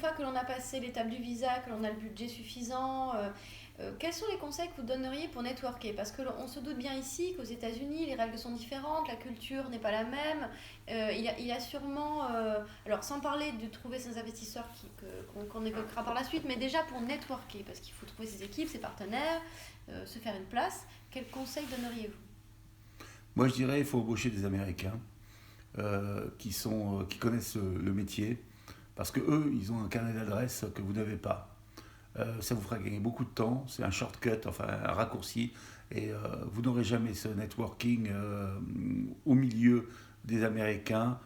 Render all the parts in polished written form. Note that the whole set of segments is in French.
fois que l'on a passé l'étape du visa, que l'on a le budget suffisant, quels sont les conseils que vous donneriez pour networker? Parce qu'on se doute bien ici qu'aux États-Unis, les règles sont différentes, la culture n'est pas la même. Il y a sûrement, alors sans parler de trouver ses investisseurs qu'on évoquera par la suite, mais déjà pour networker, parce qu'il faut trouver ses équipes, ses partenaires, se faire une place. Quels conseils donneriez-vous? Moi, je dirais qu'il faut embaucher des Américains qui connaissent le métier, parce qu'eux, ils ont un carnet d'adresses que vous n'avez pas. Ça vous fera gagner beaucoup de temps, c'est un shortcut, enfin un raccourci, et vous n'aurez jamais ce networking au milieu des Américains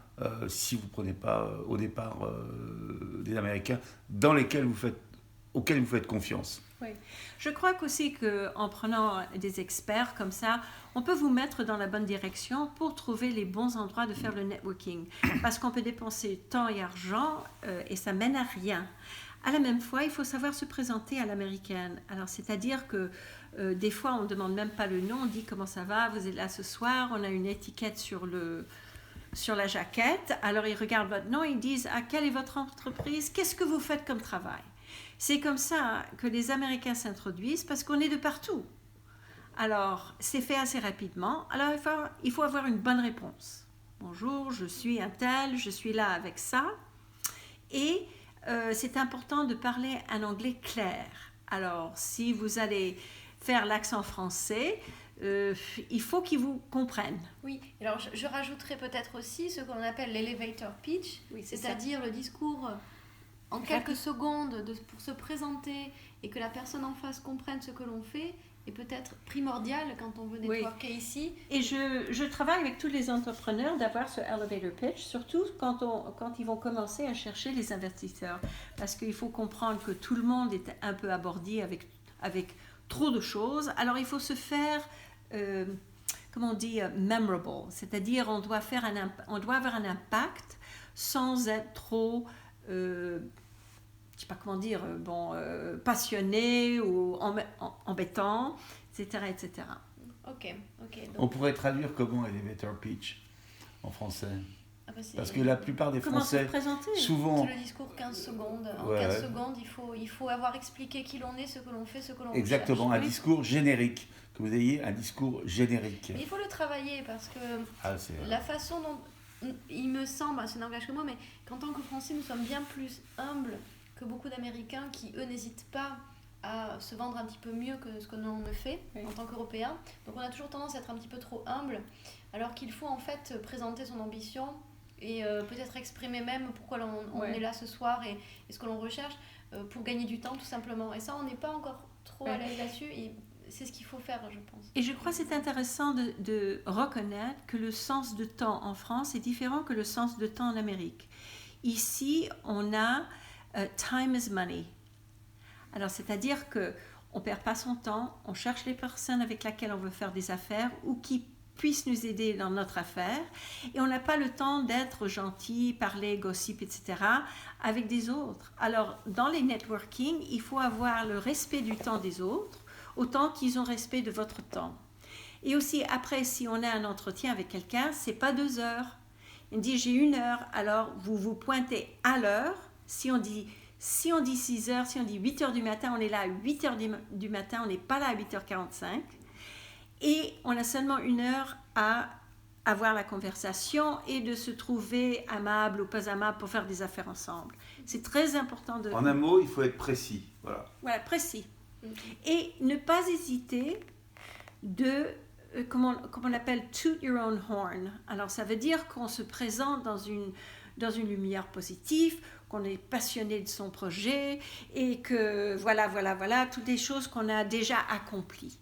si vous ne prenez pas au départ des Américains auxquels vous faites confiance. Oui. Je crois qu'aussi qu'en prenant des experts comme ça, on peut vous mettre dans la bonne direction pour trouver les bons endroits de faire le networking. Parce qu'on peut dépenser temps et argent et ça mène à rien. À la même fois, il faut savoir se présenter à l'américaine. Alors, c'est-à-dire que des fois, on ne demande même pas le nom, on dit comment ça va, vous êtes là ce soir, on a une étiquette sur la jaquette. Alors, ils regardent votre nom, ils disent « Ah, quelle est votre entreprise? Qu'est-ce que vous faites comme travail ?» C'est comme ça que les Américains s'introduisent parce qu'on est de partout. Alors, c'est fait assez rapidement. Alors, il faut avoir une bonne réponse. « Bonjour, je suis un tel, je suis là avec ça. » Et c'est important de parler un anglais clair. Alors, si vous allez faire l'accent français, il faut qu'ils vous comprennent. Oui, alors je rajouterai peut-être aussi ce qu'on appelle l'elevator pitch, oui, c'est-à-dire le discours en quelques secondes pour se présenter et que la personne en face comprenne ce que l'on fait est peut-être primordial quand on veut networker ici. Et je travaille avec tous les entrepreneurs d'avoir ce elevator pitch, surtout quand ils vont commencer à chercher les investisseurs. Parce qu'il faut comprendre que tout le monde est un peu abordi avec trop de choses. Alors il faut se faire, comment on dit, memorable. C'est-à-dire on doit avoir un impact sans être trop... je ne sais pas comment dire, passionné ou embêtant, etc., etc. Ok. Donc... On pourrait traduire comment elevator pitch en français? Parce que la plupart des Comment Français, souvent... C'est le discours 15 secondes. En 15 secondes, il faut avoir expliqué qui l'on est, ce que l'on fait, ce que l'on Exactement, recherche. un discours générique. Que vous ayez un discours générique. Mais il faut le travailler parce que la façon dont... Il me semble, c'est n'engage que moi, mais qu'en tant que Français, nous sommes bien plus humbles que beaucoup d'Américains qui, eux, n'hésitent pas à se vendre un petit peu mieux que ce que l'on ne fait en tant qu'Européens. Donc on a toujours tendance à être un petit peu trop humble, alors qu'il faut en fait présenter son ambition et peut-être exprimer même pourquoi on est là ce soir et ce que l'on recherche pour gagner du temps tout simplement. Et ça, on n'est pas encore trop à l'aise là-dessus et c'est ce qu'il faut faire, je pense. Et je crois que c'est intéressant de reconnaître que le sens de temps en France est différent que le sens de temps en Amérique. Ici, on a time is money. Alors, c'est-à-dire qu'on ne perd pas son temps, on cherche les personnes avec lesquelles on veut faire des affaires ou qui puissent nous aider dans notre affaire et on n'a pas le temps d'être gentil, parler, gossip, etc. avec des autres. Alors, dans les networking, il faut avoir le respect du temps des autres autant qu'ils ont respect de votre temps. Et aussi, après, si on a un entretien avec quelqu'un, ce n'est pas 2 heures. Il dit, j'ai 1 heure, alors vous vous pointez à l'heure. Si on dit 6 heures, si on dit 8 heures du matin, on est là à 8 heures du matin, on n'est pas là à 8h45. Et on a seulement 1 heure à avoir la conversation et de se trouver amable ou pas amable pour faire des affaires ensemble. C'est très important de... En un mot, il faut être précis. Voilà, précis. Et ne pas hésiter de, comment on appelle, toot your own horn. Alors, ça veut dire qu'on se présente dans une lumière positive, qu'on est passionné de son projet et que voilà, toutes les choses qu'on a déjà accomplies.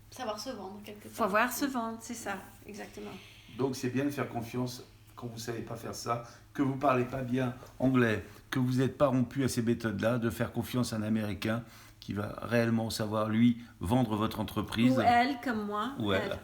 Savoir se vendre, quelque part. Savoir se vendre, c'est ça, exactement. Donc, c'est bien de faire confiance quand vous ne savez pas faire ça, que vous ne parlez pas bien anglais, que vous n'êtes pas rompu à ces méthodes-là, de faire confiance à un Américain qui va réellement savoir, lui, vendre votre entreprise. Ou elle, comme moi. Ou elle.